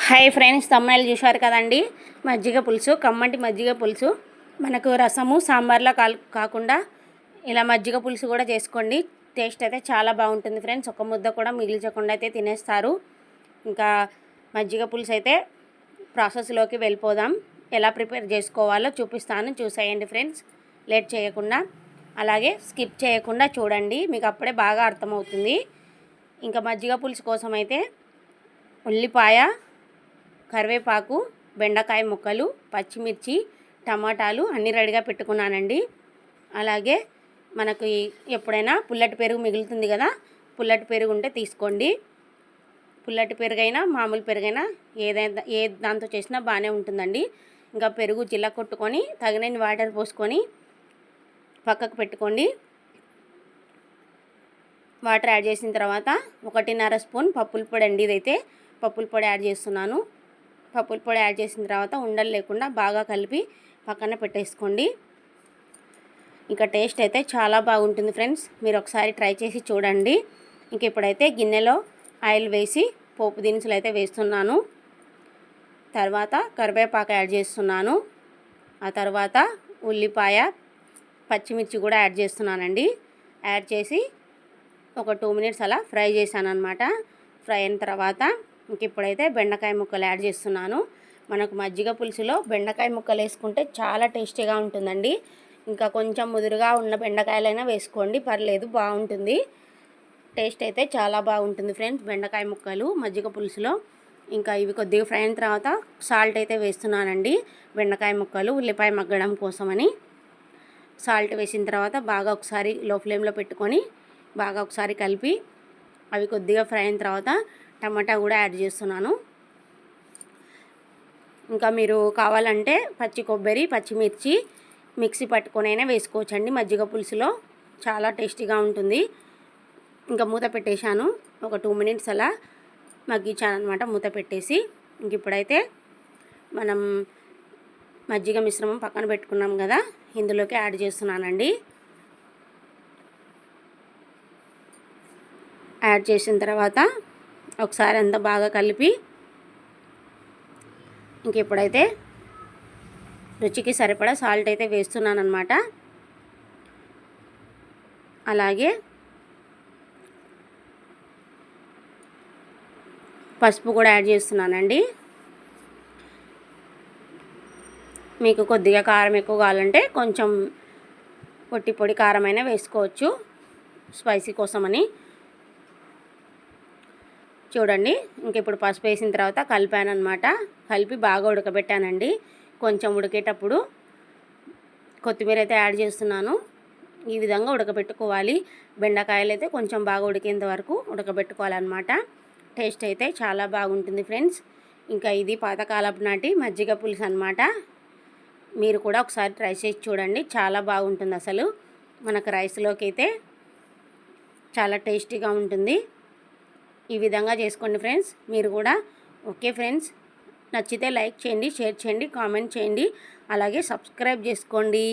Hi friends, తమ్ముళ్ళు చూశారు కదండి. మజ్జిగ పులుసు, కమ్మటి మజ్జిగ పులుసు. మనకు రసము సాంబార్లో కాకుండా ఇలా మజ్జిగ పులుసు కూడా చేసుకోండి. టేస్ట్ అయితే చాలా బాగుంటుంది ఫ్రెండ్స్. ఒక ముద్ద కూడా మిగిల్చకుండా అయితే తినేస్తారు. ఇంకా మజ్జిగ పులుసు అయితే ప్రాసెస్లోకి వెళ్ళిపోదాం. ఎలా ప్రిపేర్ చేసుకోవాలో చూపిస్తాను, చూసేయండి ఫ్రెండ్స్. లేట్ చేయకుండా, అలాగే స్కిప్ చేయకుండా చూడండి, మీకు అప్పుడే బాగా అర్థమవుతుంది. ఇంకా మజ్జిగ పులుసు కోసం అయితే ఉల్లిపాయ, కరివేపాకు, బెండకాయ ముక్కలు, పచ్చిమిర్చి, టమాటాలు అన్నీ రెడీగా పెట్టుకున్నానండి. అలాగే మనకు ఎప్పుడైనా పుల్లటి పెరుగు మిగులుతుంది కదా, పుల్లటి పెరుగు ఉంటే తీసుకోండి. పుల్లటి పెరుగైనా మామూలు పెరుగైనా ఏ దాంతో చేసినా బాగానే ఉంటుందండి. ఇంకా పెరుగు కొట్టుకొని తగినన్ని వాటర్ పోసుకొని పక్కకు పెట్టుకోండి. వాటర్ యాడ్ చేసిన తర్వాత 1.5 స్పూన్ పప్పుల పొడి అండి. ఇదైతే పప్పుల పొడి యాడ్ చేస్తున్నాను. పప్పుల పొడి యాడ్ చేసిన తర్వాత ఉండలు లేకుండా బాగా కలిపి పక్కన పెట్టేసుకోండి. ఇంకా టేస్ట్ అయితే చాలా బాగుంటుంది ఫ్రెండ్స్. మీరు ఒకసారి ట్రై చేసి చూడండి. ఇంక ఇప్పుడైతే గిన్నెలో ఆయిల్ వేసి పోపు దినుసులు అయితే వేస్తున్నాను. తర్వాత కరివేపాకు యాడ్ చేస్తున్నాను. ఆ తర్వాత ఉల్లిపాయ, పచ్చిమిర్చి కూడా యాడ్ చేస్తున్నానండి. యాడ్ చేసి ఒక 2 మినిట్స్ అలా ఫ్రై చేశాను అనమాట. ఫ్రై అయిన తర్వాత ఇంక ఇప్పుడైతే బెండకాయ ముక్కలు యాడ్ చేస్తున్నాను. మనకు మజ్జిగ పులుసులో బెండకాయ ముక్కలు వేసుకుంటే చాలా టేస్టీగా ఉంటుందండి. ఇంకా కొంచెం ముదురుగా ఉన్న బెండకాయలైనా వేసుకోండి, పర్లేదు, బాగుంటుంది. టేస్ట్ అయితే చాలా బాగుంటుంది ఫ్రెండ్స్ బెండకాయ ముక్కలు మజ్జిగ పులుసులో. ఇంకా ఇవి కొద్దిగా ఫ్రై అయిన తర్వాత సాల్ట్ అయితే వేస్తున్నానండి. బెండకాయ ముక్కలు ఉల్లిపాయ మగ్గడం కోసమని సాల్ట్ వేసిన తర్వాత బాగా ఒకసారి లో ఫ్లేమ్లో పెట్టుకొని బాగా ఒకసారి కలిపి అవి కొద్దిగా ఫ్రై అయిన తర్వాత టమాటా కూడా యాడ్ చేస్తున్నాను. ఇంకా మీరు కావాలంటే పచ్చి కొబ్బరి, పచ్చిమిర్చి మిక్సీ పట్టుకొనైనా వేసుకోవచ్చండి. మజ్జిగ పులుసులో చాలా టేస్టీగా ఉంటుంది. ఇంకా మూత పెట్టేశాను. ఒక 2 మినిట్స్ అలా మగ్గించాను అనమాట మూత పెట్టేసి. ఇంక ఇప్పుడైతే మనం మజ్జిగ మిశ్రమం పక్కన పెట్టుకున్నాం కదా, ఇందులోకి యాడ్ చేస్తున్నానండి. యాడ్ చేసిన తర్వాత ఒకసారి అంతా బాగా కలిపి ఇంక ఇప్పుడైతే రుచికి సరిపడా సాల్ట్ అయితే వేస్తున్నాను అనమాట. అలాగే పసుపు కూడా యాడ్ చేస్తున్నానండి. మీకు కొద్దిగా కారం ఎక్కువ కావాలంటే కొంచెం పొడి కారమైనా వేసుకోవచ్చు, స్పైసీ కోసమని. చూడండి, ఇంక ఇప్పుడు పసుపు వేసిన తర్వాత కలిపాను అనమాట. కలిపి బాగా ఉడకబెట్టానండి. కొంచెం ఉడికేటప్పుడు కొత్తిమీర అయితే యాడ్ చేస్తున్నాను. ఈ విధంగా ఉడకబెట్టుకోవాలి. బెండకాయలు అయితే కొంచెం బాగా ఉడికేంత వరకు ఉడకబెట్టుకోవాలన్నమాట. టేస్ట్ అయితే చాలా బాగుంటుంది ఫ్రెండ్స్. ఇంకా ఇది పాతకాలపు నాటి మజ్జిగ పులుసు అనమాట. మీరు కూడా ఒకసారి ట్రై చేసి చూడండి, చాలా బాగుంటుంది. అసలు మనకు రైస్లోకి అయితే చాలా టేస్టీగా ఉంటుంది. ఈ విధంగా చేసుకోండి ఫ్రెండ్స్, మీరు కూడా. ఓకే ఫ్రెండ్స్, నచ్చితే లైక్ చేయండి, షేర్ చేయండి, కామెంట్ చేయండి, అలాగే సబ్స్క్రైబ్ చేసుకోండి.